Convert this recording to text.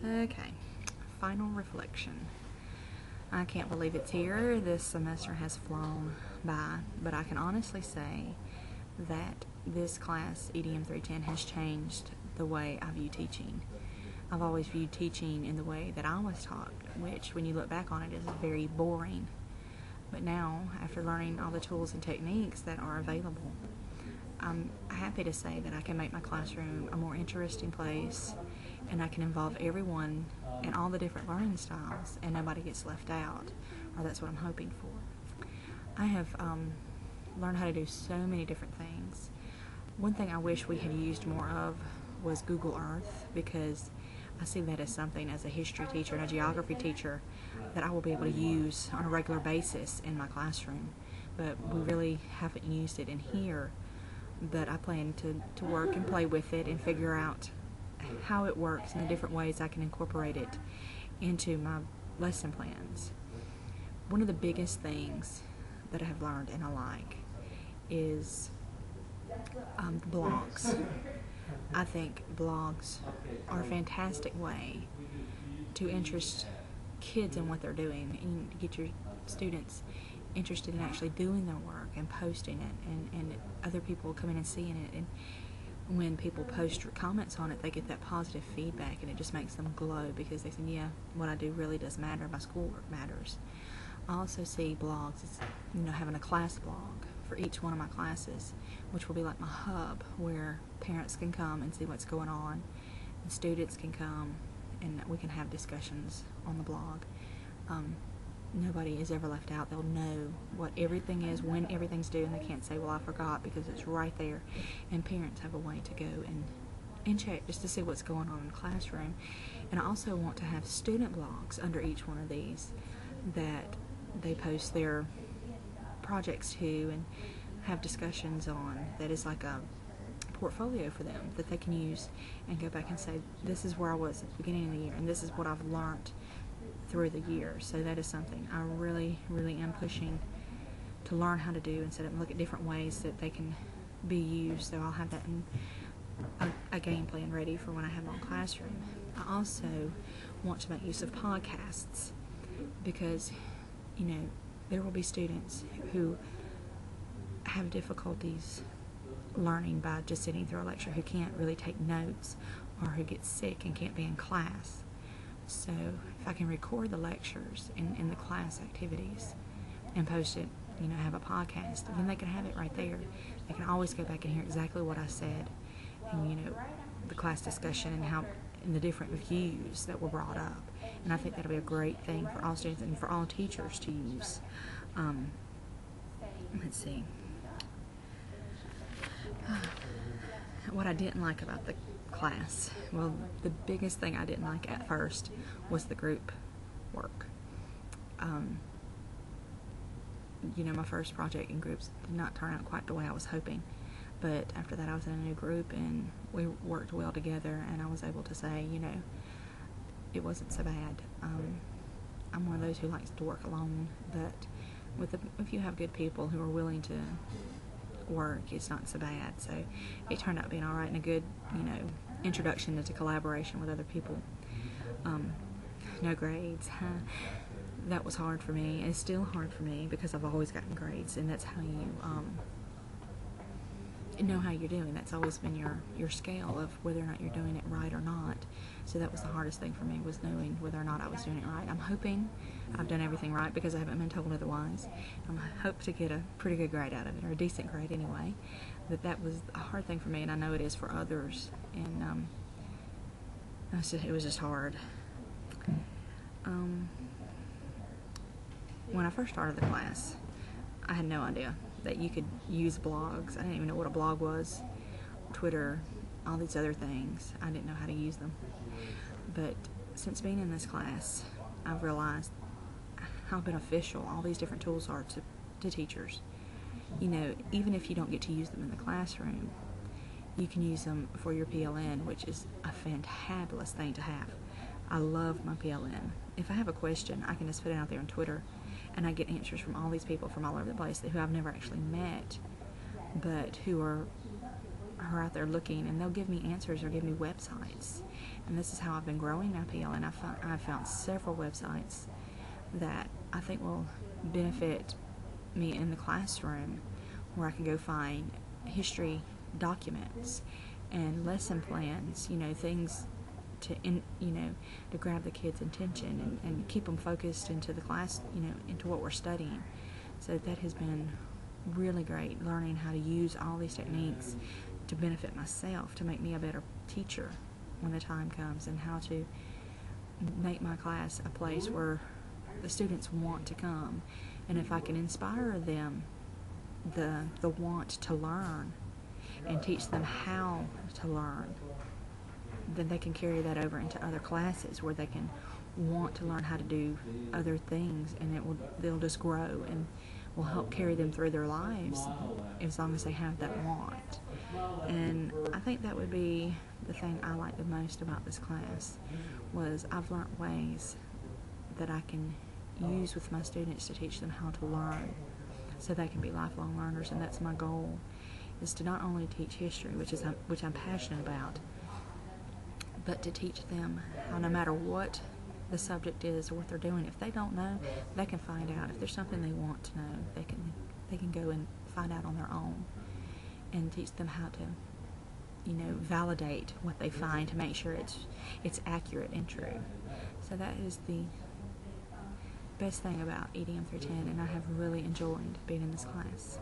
Okay, final reflection. I can't believe it's here. This semester has flown by, but I can honestly say that this class, EDM 310, has changed the way I view teaching. I've always viewed teaching in the way that I was taught, which, when you look back on it, is very boring. But now, after learning all the tools and techniques that are available, I'm happy to say that I can make my classroom a more interesting place, and I can involve everyone in all the different learning styles, and nobody gets left out, or that's what I'm hoping for. I have learned how to do so many different things. One thing I wish we had used more of was Google Earth, because I see that as something, as a history teacher and a geography teacher, that I will be able to use on a regular basis in my classroom. But we really haven't used it in here. But I plan to work and play with it and figure out how it works and the different ways I can incorporate it into my lesson plans. One of the biggest things that I have learned and I like is blogs. I think blogs are a fantastic way to interest kids in what they're doing and to get your students interested in actually doing their work and posting it, and other people coming and seeing it, and when people post comments on it, they get that positive feedback, and it just makes them glow, because they say, yeah, what I do really does matter, my schoolwork matters. I also see blogs as, having a class blog for each one of my classes, which will be like my hub, where parents can come and see what's going on, and students can come and we can have discussions on the blog. Nobody is ever left out. They'll know what everything is, when everything's due, and they can't say, well, I forgot, because it's right there. And parents have a way to go and check just to see what's going on in the classroom. And I also want to have student blogs under each one of these that they post their projects to and have discussions on, that is like a portfolio for them that they can use and go back and say, this is where I was at the beginning of the year, and this is what I've learned through the year. So that is something I really, really am pushing to learn how to do, and set up and look at different ways that they can be used. So I'll have that in a game plan ready for when I have my own classroom. I also want to make use of podcasts, because there will be students who have difficulties learning by just sitting through a lecture, who can't really take notes, or who get sick and can't be in class. So if I can record the lectures in the class activities and post it, have a podcast, then they can have it right there. They can always go back and hear exactly what I said, and the class discussion and the different views that were brought up. And I think that'll be a great thing for all students and for all teachers to use. Let's see. What I didn't like about the class, well, the biggest thing I didn't like at first was the group work. My first project in groups did not turn out quite the way I was hoping, but after that I was in a new group and we worked well together, and I was able to say, it wasn't so bad. I'm one of those who likes to work alone, but if you have good people who are willing to work, it's not so bad. So it turned out being all right, and a good introduction into collaboration with other people. No grades. That was hard for me. It's still hard for me, because I've always gotten grades, and that's how you know how you're doing. That's always been your scale of whether or not you're doing it right or not. So that was the hardest thing for me, was knowing whether or not I was doing it right. I'm hoping I've done everything right, because I haven't been told otherwise. I hope to get a pretty good grade out of it, or a decent grade anyway. But that was a hard thing for me, and I know it is for others. And it was just hard. When I first started the class, I had no idea that you could use blogs. I didn't even know what a blog was, Twitter, all these other things. I didn't know how to use them. But since being in this class, I've realized how beneficial all these different tools are to teachers. Even if you don't get to use them in the classroom, you can use them for your PLN, which is a fantabulous thing to have. I love my PLN. If I have a question, I can just put it out there on Twitter, and I get answers from all these people from all over the place who I've never actually met, but who are are out there looking, and they'll give me answers or give me websites. And this is how I've been growing IPL, and I've found several websites that I think will benefit me in the classroom, where I can go find history documents and lesson plans, things to grab the kids' attention and keep them focused into the class, into what we're studying. So that has been really great, learning how to use all these techniques to benefit myself, to make me a better teacher when the time comes, and how to make my class a place where the students want to come. And if I can inspire them the want to learn and teach them how to learn, then they can carry that over into other classes where they can want to learn how to do other things, and they'll just grow and will help carry them through their lives as long as they have that want. And I think that would be the thing I like the most about this class, was I've learned ways that I can use with my students to teach them how to learn, so they can be lifelong learners. And that's my goal, is to not only teach history, which I'm passionate about, but to teach them how, no matter what the subject is or what they're doing, if they don't know, they can find out. If there's something they want to know, they can go and find out on their own, and teach them how to validate what they find to make sure it's accurate and true. So that is the best thing about EDM 310, and I have really enjoyed being in this class.